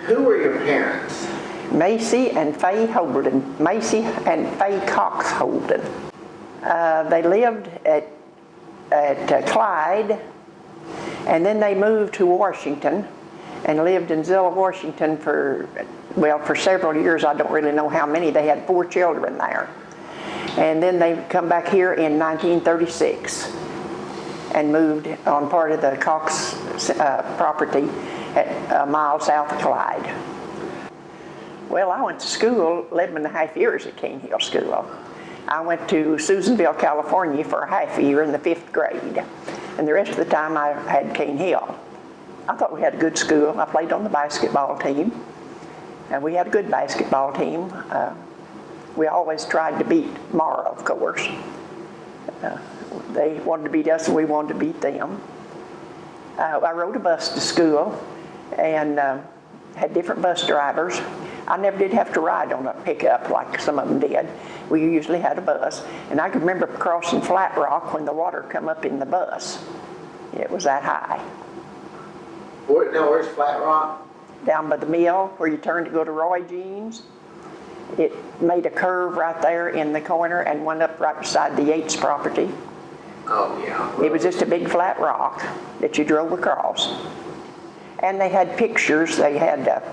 Who were your parents? Macy and Fay Holden. Macy and Fay Cox Holden. They lived at Clyde, and then they moved to Washington and lived in Zilla, Washington for several years. I don't really know how many. They had 4 children there. And then they come back here in 1936 and moved on part of the Cox property at a mile south of Clyde. Well, I went to school 11 and a half years at Cane Hill School. I went to Susanville, California for a half a year in the 5th grade. And the rest of the time I had Cane Hill. I thought we had a good school. I played on the basketball team. And we had a good basketball team. We always tried to beat Mara, of course. They wanted to beat us and we wanted to beat them. I rode a bus to school and had different bus drivers. I never did have to ride on a pickup like some of them did. We usually had a bus. And I can remember crossing Flat Rock when the water come up in the bus. It was that high. Where's Flat Rock? Down by the mill where you turn to go to Roy Jean's. It made a curve right there in the corner and went up right beside the Yates property. Oh, yeah. It was just a big flat rock that you drove across. And they had pictures. They had,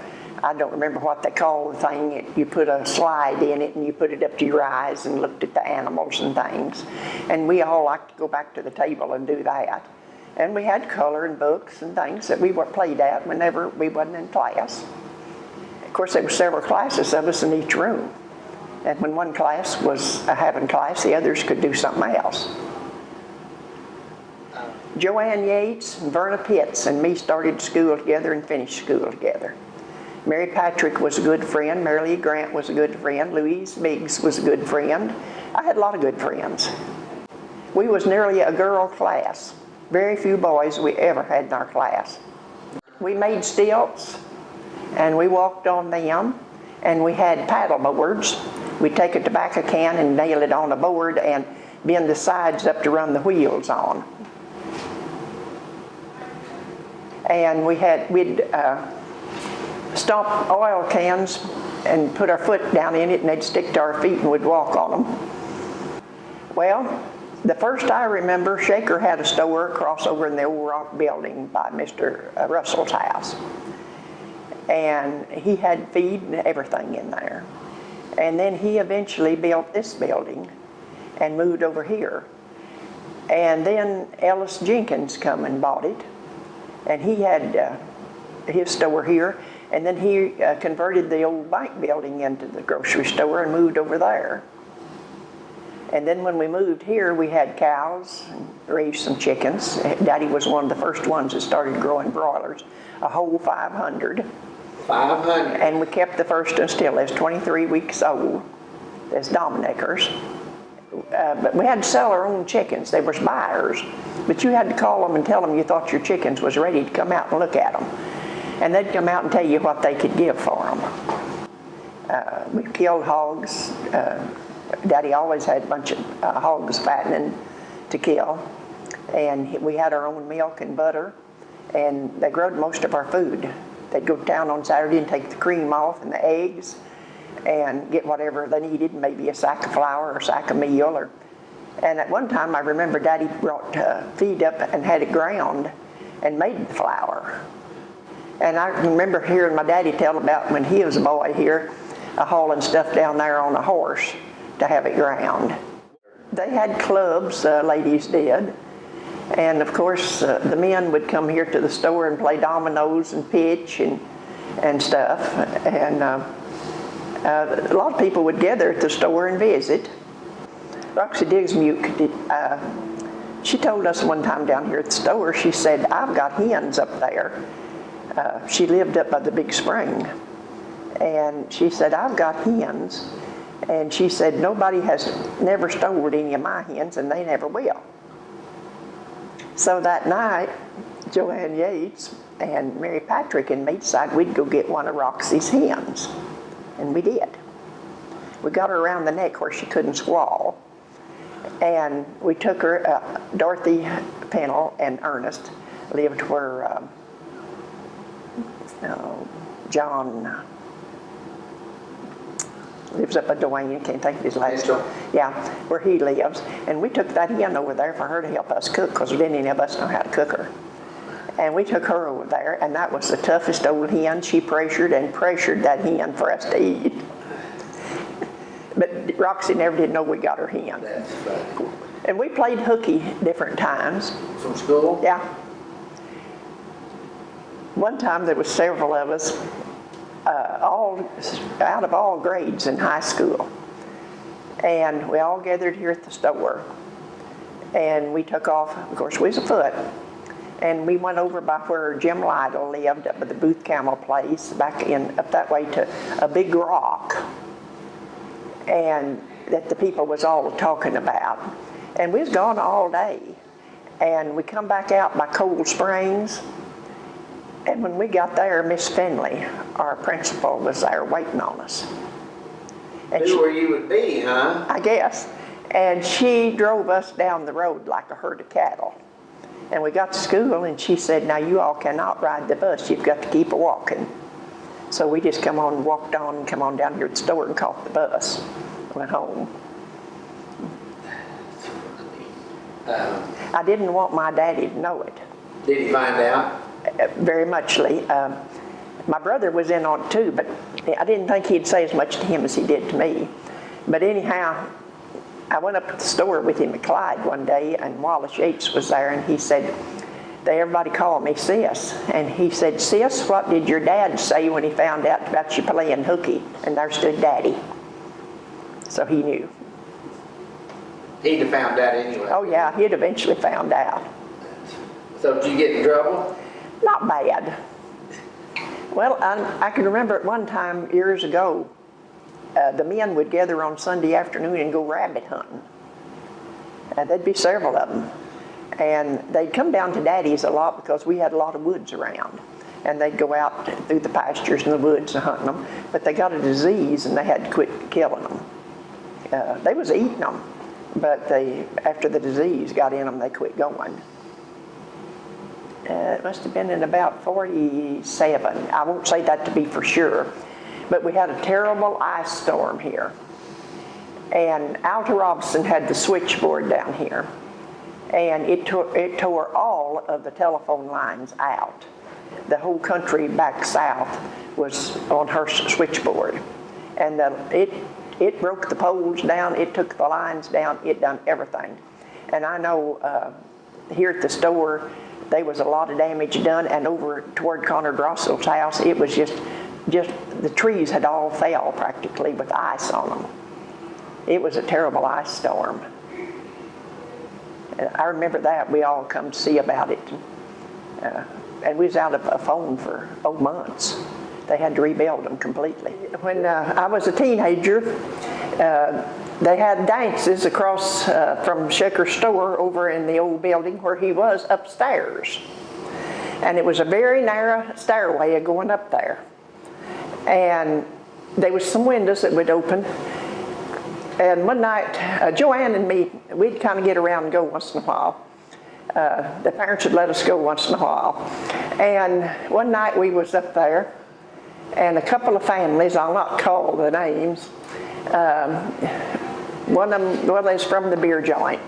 I don't remember what they call the thing. You put a slide in it and you put it up to your eyes and looked at the animals and things. And we all liked to go back to the table and do that. And we had coloring books and things that we played at whenever we wasn't in class. Of course, there were several classes of us in each room. And when one class was having class, the others could do something else. Joanne Yates and Verna Pitts and me started school together and finished school together. Mary Patrick was a good friend. Mary Lee Grant was a good friend. Louise Biggs was a good friend. I had a lot of good friends. We was nearly a girl class. Very few boys we ever had in our class. We made stilts and we walked on them, and we had paddle boards. We'd take a tobacco can and nail it on a board and bend the sides up to run the wheels on. And we'd stomp oil cans and put our foot down in it, and they'd stick to our feet and we'd walk on them. Well, the first I remember, Shaker had a store across over in the old rock building by Mr. Russell's house. And he had feed and everything in there. And then he eventually built this building and moved over here. And then Ellis Jenkins come and bought it. And he had his store here. And then he converted the old bank building into the grocery store and moved over there. And then when we moved here, we had cows and raised some chickens. Daddy was one of the first ones that started growing broilers, a whole 500. 500. And we kept the first one still. It was 23 weeks old as Dominicers. But we had to sell our own chickens. They were buyers. But you had to call them and tell them you thought your chickens was ready to come out and look at them. And they'd come out and tell you what they could give for them. We killed hogs. Daddy always had a bunch of hogs fattening to kill. And we had our own milk and butter. And they growed most of our food. They'd go to town on Saturday and take the cream off and the eggs and get whatever they needed, maybe a sack of flour or a sack of meal. And at one time, I remember Daddy brought feed up and had it ground and made the flour. And I remember hearing my daddy tell about when he was a boy here, hauling stuff down there on a horse to have it ground. They had clubs, ladies did. And of course, the men would come here to the store and play dominoes and pitch and stuff. And a lot of people would gather at the store and visit. Roxy Digsmuke, she told us one time down here at the store, she said, "I've got hens up there." She lived up by the big spring. And she said, "I've got hens." And she said, "Nobody has never stolen any of my hens, and they never will." So that night, Joanne Yates and Mary Patrick and me decided we'd go get one of Roxy's hens. And we did. We got her around the neck where she couldn't squall. And we took her, Dorothy Pennell and Ernest lived where John lives up at Dwayne, I can't think of his last Mitchell. name. Yeah, where he lives. And we took that hen over there for her to help us cook, because we didn't any of us know how to cook her. And we took her over there, and that was the toughest old hen. She pressured and pressured that hen for us to eat. But Roxy never did know we got her hen. That's funny. And we played hooky different times. From school? Yeah. One time there was several of us, all out of all grades in high school. And we all gathered here at the store. And we took off, of course we was afoot. And we went over by where Jim Lytle lived, up by the Booth Camel place, up that way to a big rock. And that the people was all talking about. And we was gone all day. And we come back out by Cold Springs. And when we got there, Miss Finley, our principal, was there waiting on us. And Knew where you would be, huh? I guess. And she drove us down the road like a herd of cattle. And we got to school, and she said, now you all cannot ride the bus. You've got to keep walking. So we just walked on and come on down here at the store and caught the bus. Went home. I didn't want my daddy to know it. Did he find out? Very muchly. My brother was in on it too, but I didn't think he'd say as much to him as he did to me. But anyhow, I went up to the store with him at Clyde one day, and Wallace Yates was there, and he said, everybody called me Sis. And he said, Sis, what did your dad say when he found out about you playing hooky? And there stood Daddy. So he knew. He'd have found out anyway. Oh yeah, he'd eventually found out. So did you get in trouble? Not bad. Well, I can remember at one time years ago, the men would gather on Sunday afternoon and go rabbit hunting. There'd be several of them. And they'd come down to Daddy's a lot because we had a lot of woods around. And they'd go out through the pastures and the woods and hunting them. But they got a disease and they had to quit killing them. They was eating them, but after the disease got in them, they quit going. It must have been in about 47. I won't say that to be for sure, but we had a terrible ice storm here. And Alta Robson had the switchboard down here, and it tore all of the telephone lines out. The whole country back south was on her switchboard, and it broke the poles down, it took the lines down, it done everything. And I know here at the store, there was a lot of damage done, and over toward Connor Drossel's house, it was just the trees had all fell practically with ice on them. It was a terrible ice storm. And I remember that, we all come to see about it. And we was out of a phone for months. They had to rebuild them completely. When I was a teenager, they had dances across from Shaker's store over in the old building where he was upstairs. And it was a very narrow stairway going up there. And there was some windows that would open. And one night, Joanne and me, we'd kind of get around and go once in a while. The parents would let us go once in a while. And one night we was up there, and a couple of families, I'll not call the names, one of them, well, they was from the beer joint.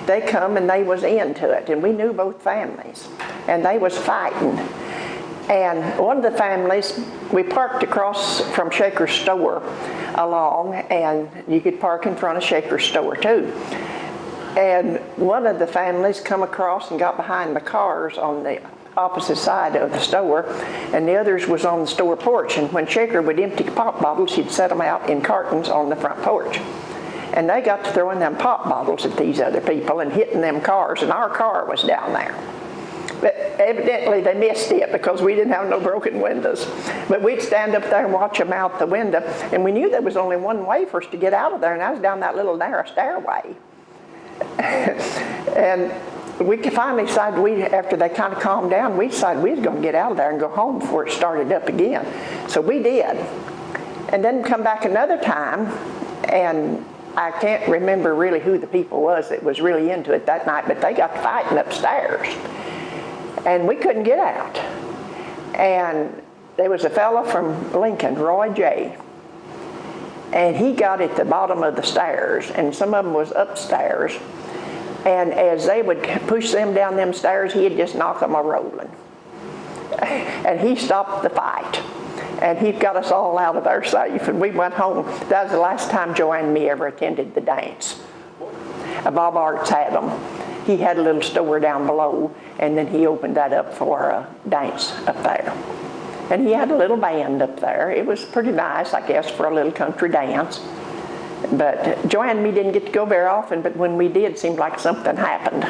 They come and they was into it, and we knew both families, and they was fighting. And one of the families, we parked across from Shaker's store along, and you could park in front of Shaker's store too. And one of the families come across and got behind the cars on the opposite side of the store, and the others was on the store porch. And when Shaker would empty pop bottles, he'd set them out in cartons on the front porch. And they got to throwing them pop bottles at these other people and hitting them cars, and our car was down there. But evidently they missed it because we didn't have no broken windows. But we'd stand up there and watch them out the window, and we knew there was only one way for us to get out of there, and that was down that little narrow stairway. And we finally decided, after they kind of calmed down, we decided we was going to get out of there and go home before it started up again. So we did. And then come back another time, and I can't remember really who the people was that was really into it that night, but they got fighting upstairs. And we couldn't get out. And there was a fella from Lincoln, Roy J., and he got at the bottom of the stairs, and some of them was upstairs. And as they would push them down them stairs, he'd just knock them a-rolling. And he stopped the fight. And he got us all out of there safe, and we went home. That was the last time Joanne and me ever attended the dance. Bob Arts had them. He had a little store down below, and then he opened that up for a dance up there. And he had a little band up there. It was pretty nice, I guess, for a little country dance. But Joanne and me didn't get to go very often, but when we did, it seemed like something happened.